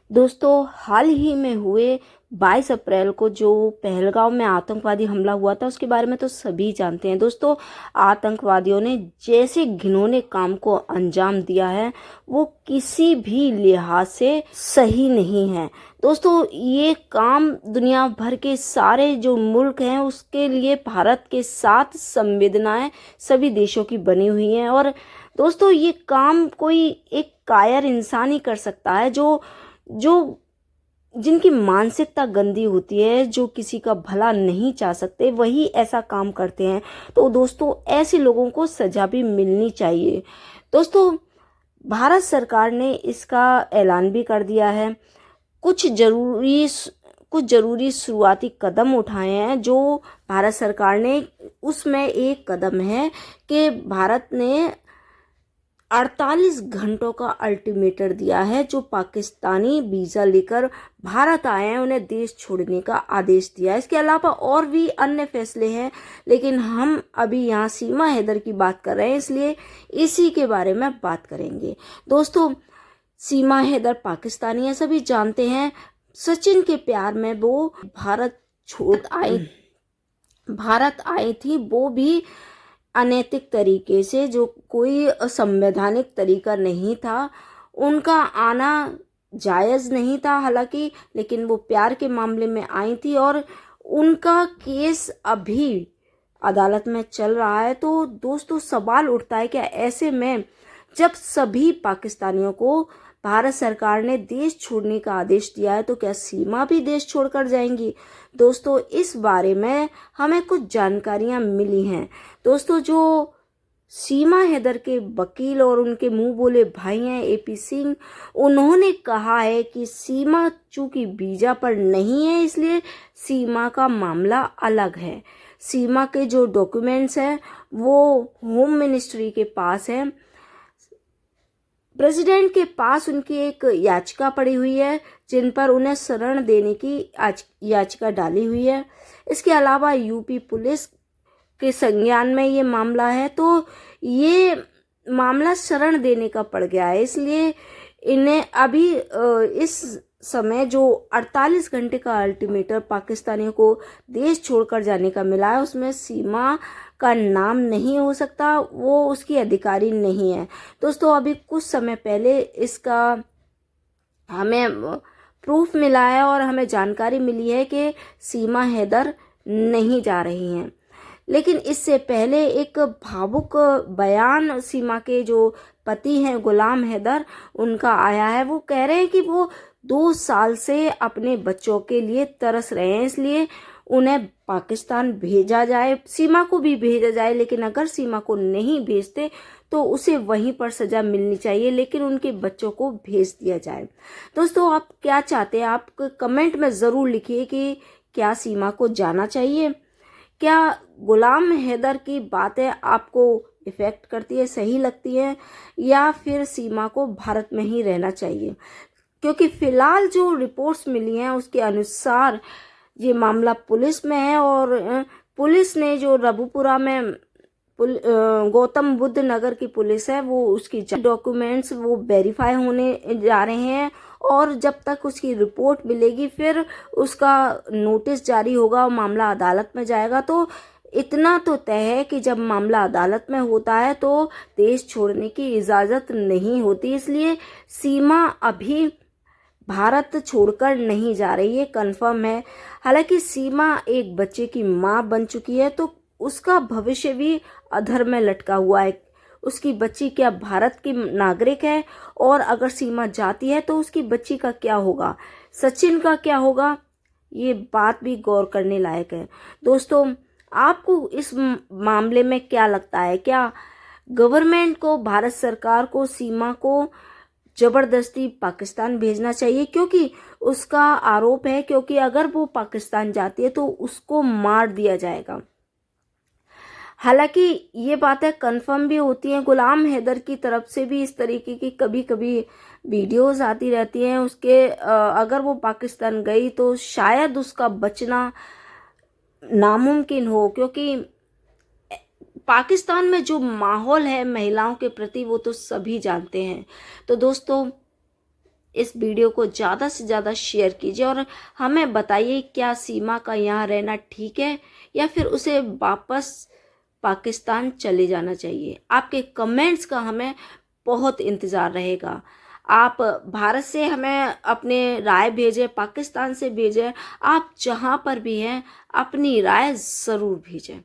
दोस्तों, हाल ही में हुए 22 अप्रैल को जो पहलगाम में आतंकवादी हमला हुआ था उसके बारे में तो सभी जानते हैं। दोस्तों, आतंकवादियों ने जैसे घिनौने काम को अंजाम दिया है वो किसी भी लिहाज से सही नहीं है। दोस्तों, ये काम दुनिया भर के सारे जो मुल्क हैं उसके लिए भारत के साथ संवेदनाएं सभी देशों की बनी हुई हैं। और दोस्तों, ये काम कोई एक कायर इंसान ही कर सकता है जो जो जिनकी मानसिकता गंदी होती है, जो किसी का भला नहीं चाह सकते, वही ऐसा काम करते हैं। तो दोस्तों, ऐसे लोगों को सजा भी मिलनी चाहिए। दोस्तों, भारत सरकार ने इसका ऐलान भी कर दिया है। कुछ जरूरी कुछ जरूरी शुरुआती कदम उठाए हैं जो भारत सरकार ने। उसमें एक कदम है कि भारत ने 48 घंटों का अल्टीमेटम दिया है। जो पाकिस्तानी वीज़ा लेकर भारत आए हैं उन्हें देश छोड़ने का आदेश दिया है। इसके अलावा और भी अन्य फैसले हैं, लेकिन हम अभी यहाँ सीमा हैदर की बात कर रहे हैं, इसलिए इसी के बारे में बात करेंगे। दोस्तों, सीमा हैदर पाकिस्तानी है, सभी जानते हैं। सचिन के प्यार में वो भारत आई थी, वो भी अनैतिक तरीके से, जो कोई असंवैधानिक तरीका नहीं था। उनका आना जायज़ नहीं था हालांकि, लेकिन वो प्यार के मामले में आई थी और उनका केस अभी अदालत में चल रहा है। तो दोस्तों, सवाल उठता है कि ऐसे में जब सभी पाकिस्तानियों को भारत सरकार ने देश छोड़ने का आदेश दिया है तो क्या सीमा भी देश छोड़कर जाएंगी? दोस्तों, इस बारे में हमें कुछ जानकारियां मिली हैं। दोस्तों, जो सीमा हैदर के वकील और उनके मुंह बोले भाई हैं एपी सिंह, उन्होंने कहा है कि सीमा चूंकि वीजा पर नहीं है इसलिए सीमा का मामला अलग है। सीमा के जो डॉक्यूमेंट्स हैं वो होम मिनिस्ट्री के पास है। प्रेसिडेंट के पास उनकी एक याचिका पड़ी हुई है जिन पर उन्हें शरण देने की याचिका डाली हुई है। इसके अलावा यूपी पुलिस के संज्ञान में ये मामला है, तो ये मामला शरण देने का पड़ गया है। इसलिए इन्हें अभी इस समय जो 48 घंटे का अल्टीमेटम पाकिस्तानियों को देश छोड़कर जाने का मिला है उसमें सीमा का नाम नहीं हो सकता, वो उसकी अधिकारी नहीं है। दोस्तों, अभी कुछ समय पहले इसका हमें प्रूफ मिला है और हमें जानकारी मिली है कि सीमा हैदर नहीं जा रही हैं। लेकिन इससे पहले एक भावुक बयान सीमा के जो पति हैं गुलाम हैदर, उनका आया है। वो कह रहे हैं कि वो 2 साल से अपने बच्चों के लिए तरस रहे हैं, इसलिए उन्हें पाकिस्तान भेजा जाए, सीमा को भी भेजा जाए। लेकिन अगर सीमा को नहीं भेजते तो उसे वहीं पर सजा मिलनी चाहिए, लेकिन उनके बच्चों को भेज दिया जाए। दोस्तों, आप क्या चाहते हैं? आप कमेंट में ज़रूर लिखिए कि क्या सीमा को जाना चाहिए? क्या गुलाम हैदर की बातें आपको इफ़ेक्ट करती है, सही लगती है, या फिर सीमा को भारत में ही रहना चाहिए? क्योंकि फ़िलहाल जो रिपोर्ट्स मिली हैं उसके अनुसार ये मामला पुलिस में है और पुलिस ने जो रबुपुरा में गौतम बुद्ध नगर की पुलिस है वो उसकी डॉक्यूमेंट्स वो वेरीफाई होने जा रहे हैं और जब तक उसकी रिपोर्ट मिलेगी फिर उसका नोटिस जारी होगा और मामला अदालत में जाएगा। तो इतना तो तय है कि जब मामला अदालत में होता है तो देश छोड़ने की इजाज़त नहीं होती, इसलिए सीमा अभी भारत छोड़कर नहीं जा रही है, कंफर्म है। हालांकि सीमा एक बच्चे की माँ बन चुकी है तो उसका भविष्य भी अधर में लटका हुआ है। उसकी बच्ची क्या भारत की नागरिक है? और अगर सीमा जाती है तो उसकी बच्ची का क्या होगा? सचिन का क्या होगा? ये बात भी गौर करने लायक है। दोस्तों, आपको इस मामले में क्या लगता है? क्या गवर्नमेंट को, भारत सरकार को सीमा को जबरदस्ती पाकिस्तान भेजना चाहिए? क्योंकि उसका आरोप है क्योंकि अगर वो पाकिस्तान जाती है तो उसको मार दिया जाएगा। हालांकि ये बातें कंफर्म भी होती हैं, गुलाम हैदर की तरफ से भी इस तरीके की कभी कभी वीडियोस आती रहती हैं उसके। अगर वो पाकिस्तान गई तो शायद उसका बचना नामुमकिन हो, क्योंकि पाकिस्तान में जो माहौल है महिलाओं के प्रति वो तो सभी जानते हैं। तो दोस्तों, इस वीडियो को ज़्यादा से ज़्यादा शेयर कीजिए और हमें बताइए क्या सीमा का यहाँ रहना ठीक है या फिर उसे वापस पाकिस्तान चले जाना चाहिए। आपके कमेंट्स का हमें बहुत इंतज़ार रहेगा। आप भारत से हमें अपने राय भेजें, पाकिस्तान से भेजें, आप जहाँ पर भी हैं अपनी राय ज़रूर भेजें।